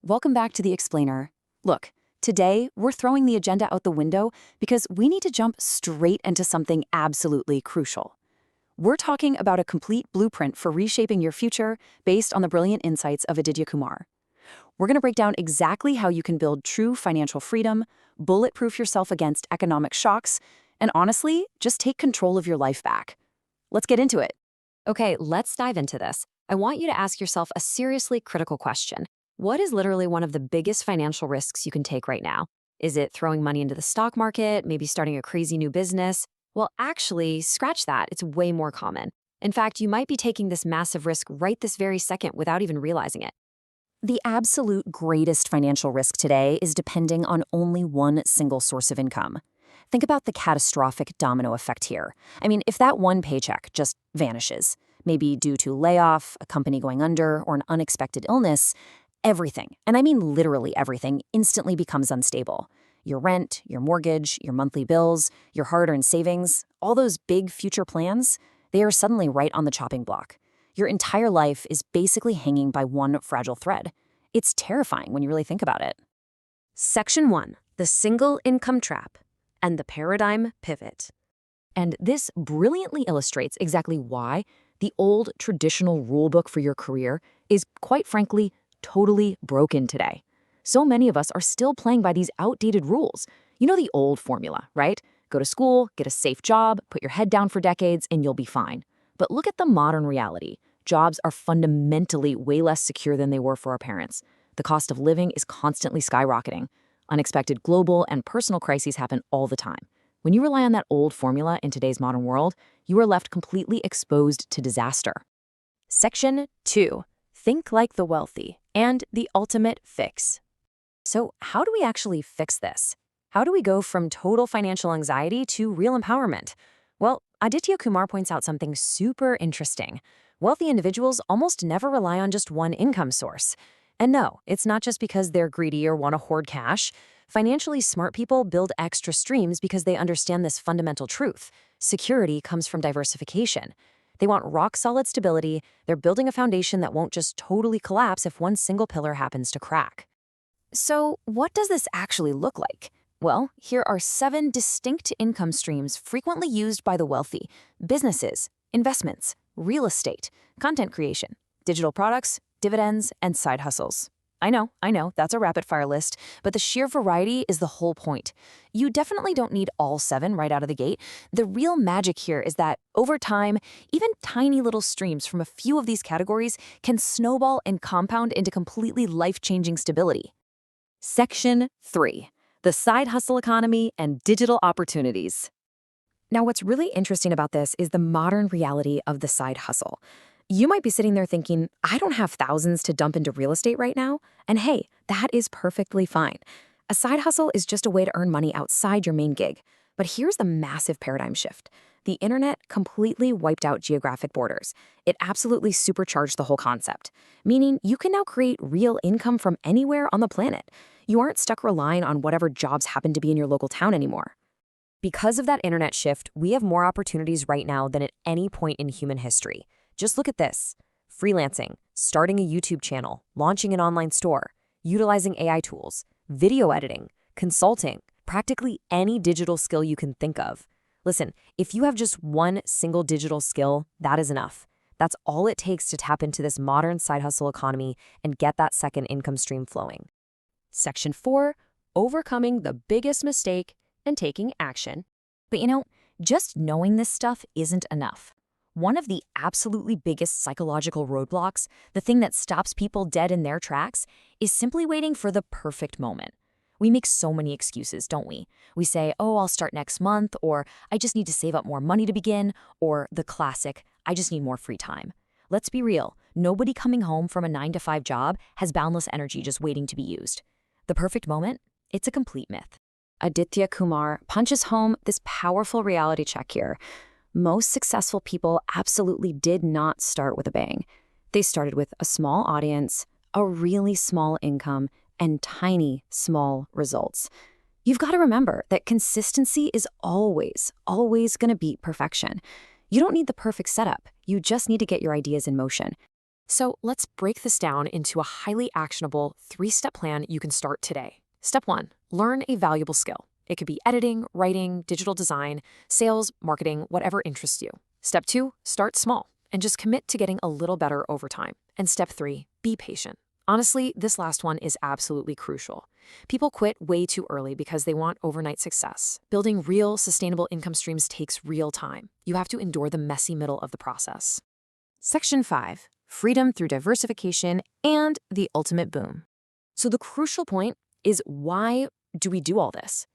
Welcome back to The Explainer. Look, today we're throwing the agenda out the window because we need to jump straight into something absolutely crucial. We're talking about a complete blueprint for reshaping your future based on the brilliant insights of Aditya Kumar. We're going to break down exactly how you can build true financial freedom, bulletproof yourself against economic shocks, and honestly, just take control of your life back. Let's get into it. Okay, let's dive into this. I want you to ask yourself a seriously critical question. What is literally one of the biggest financial risks you can take right now? Is it throwing money into the stock market, maybe starting a crazy new business? Well, actually, scratch that. It's way more common. In fact, you might be taking this massive risk right this very second without even realizing it. The absolute greatest financial risk today is depending on only one single source of income. Think about the catastrophic domino effect here. I mean, if that one paycheck just vanishes, maybe due to layoff, a company going under, or an unexpected illness, everything, and I mean literally everything, instantly becomes unstable. Your rent, your mortgage, your monthly bills, your hard-earned savings, all those big future plans, they are suddenly right on the chopping block. Your entire life is basically hanging by one fragile thread. It's terrifying when you really think about it. Section 1, the single income trap and the paradigm pivot. And this brilliantly illustrates exactly why the old traditional rulebook for your career is, quite frankly, totally broken today. So many of us are still playing by these outdated rules. You know the old formula, right? Go to school, get a safe job, put your head down for decades, and you'll be fine. But look at the modern reality. Jobs are fundamentally way less secure than they were for our parents. The cost of living is constantly skyrocketing. Unexpected global and personal crises happen all the time. When you rely on that old formula in today's modern world, you are left completely exposed to disaster. Section 2. Think like the wealthy and the ultimate fix. So, how do we actually fix this? How do we go from total financial anxiety to real empowerment? Well, Aditya Kumar points out something super interesting. Wealthy individuals almost never rely on just one income source. And no, it's not just because they're greedy or want to hoard cash. Financially smart people build extra streams because they understand this fundamental truth. Security comes from diversification. They want rock-solid stability. They're building a foundation that won't just totally collapse if one single pillar happens to crack. So, what does this actually look like? Well, here are 7 distinct income streams frequently used by the wealthy: businesses, investments, real estate, content creation, digital products, dividends, and side hustles. I know, that's a rapid-fire list, but the sheer variety is the whole point. You definitely don't need all 7 right out of the gate. The real magic here is that, over time, even tiny little streams from a few of these categories can snowball and compound into completely life-changing stability. Section 3. The side hustle economy and digital opportunities. Now, what's really interesting about this is the modern reality of the side hustle. You might be sitting there thinking, I don't have thousands to dump into real estate right now. And hey, that is perfectly fine. A side hustle is just a way to earn money outside your main gig. But here's the massive paradigm shift. The internet completely wiped out geographic borders. It absolutely supercharged the whole concept, meaning you can now create real income from anywhere on the planet. You aren't stuck relying on whatever jobs happen to be in your local town anymore. Because of that internet shift, we have more opportunities right now than at any point in human history. Just look at this: freelancing, starting a YouTube channel, launching an online store, utilizing AI tools, video editing, consulting, practically any digital skill you can think of. Listen, if you have just one single digital skill, that is enough. That's all it takes to tap into this modern side hustle economy and get that second income stream flowing. Section 4, overcoming the biggest mistake and taking action. But just knowing this stuff isn't enough. One of the absolutely biggest psychological roadblocks, the thing that stops people dead in their tracks, is simply waiting for the perfect moment. We make so many excuses, don't we? We say, oh, I'll start next month, or I just need to save up more money to begin, or the classic, I just need more free time. Let's be real, nobody coming home from a 9-to-5 job has boundless energy just waiting to be used. The perfect moment? It's a complete myth. Aditya Kumar punches home this powerful reality check here. Most successful people absolutely did not start with a bang. They started with a small audience, a really small income, and tiny, small results. You've got to remember that consistency is always going to beat perfection. You don't need the perfect setup. You just need to get your ideas in motion. So let's break this down into a highly actionable 3-step plan you can start today. Step 1, learn a valuable skill. It could be editing, writing, digital design, sales, marketing, whatever interests you. Step 2, start small and just commit to getting a little better over time. And step 3, be patient. Honestly, this last one is absolutely crucial. People quit way too early because they want overnight success. Building real, sustainable income streams takes real time. You have to endure the messy middle of the process. Section 5, freedom through diversification and the ultimate boom. So the crucial point is, why do we do all this?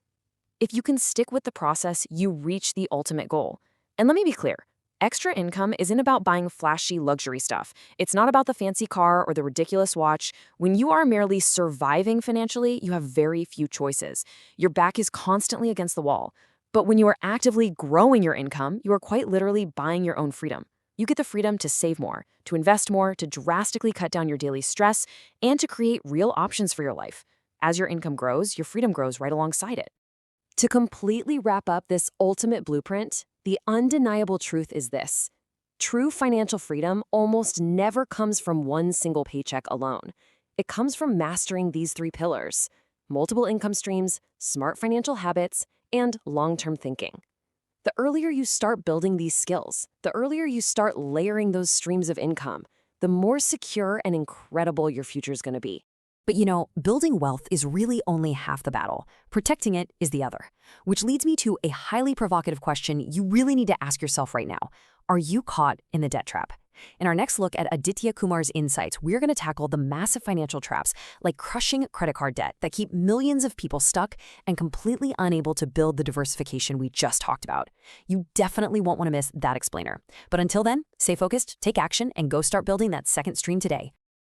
If you can stick with the process, you reach the ultimate goal. And let me be clear. Extra income isn't about buying flashy luxury stuff. It's not about the fancy car or the ridiculous watch. When you are merely surviving financially, you have very few choices. Your back is constantly against the wall. But when you are actively growing your income, you are quite literally buying your own freedom. You get the freedom to save more, to invest more, to drastically cut down your daily stress, and to create real options for your life. As your income grows, your freedom grows right alongside it. To completely wrap up this ultimate blueprint, the undeniable truth is this: true financial freedom almost never comes from one single paycheck alone. It comes from mastering these 3 pillars: multiple income streams, smart financial habits, and long-term thinking. The earlier you start building these skills, the earlier you start layering those streams of income, the more secure and incredible your future is going to be. But building wealth is really only half the battle. Protecting it is the other. Which leads me to a highly provocative question you really need to ask yourself right now. Are you caught in the debt trap? In our next look at Aditya Kumar's insights, we're going to tackle the massive financial traps, like crushing credit card debt, that keep millions of people stuck and completely unable to build the diversification we just talked about. You definitely won't want to miss that explainer. But until then, stay focused, take action, and go start building that second stream today.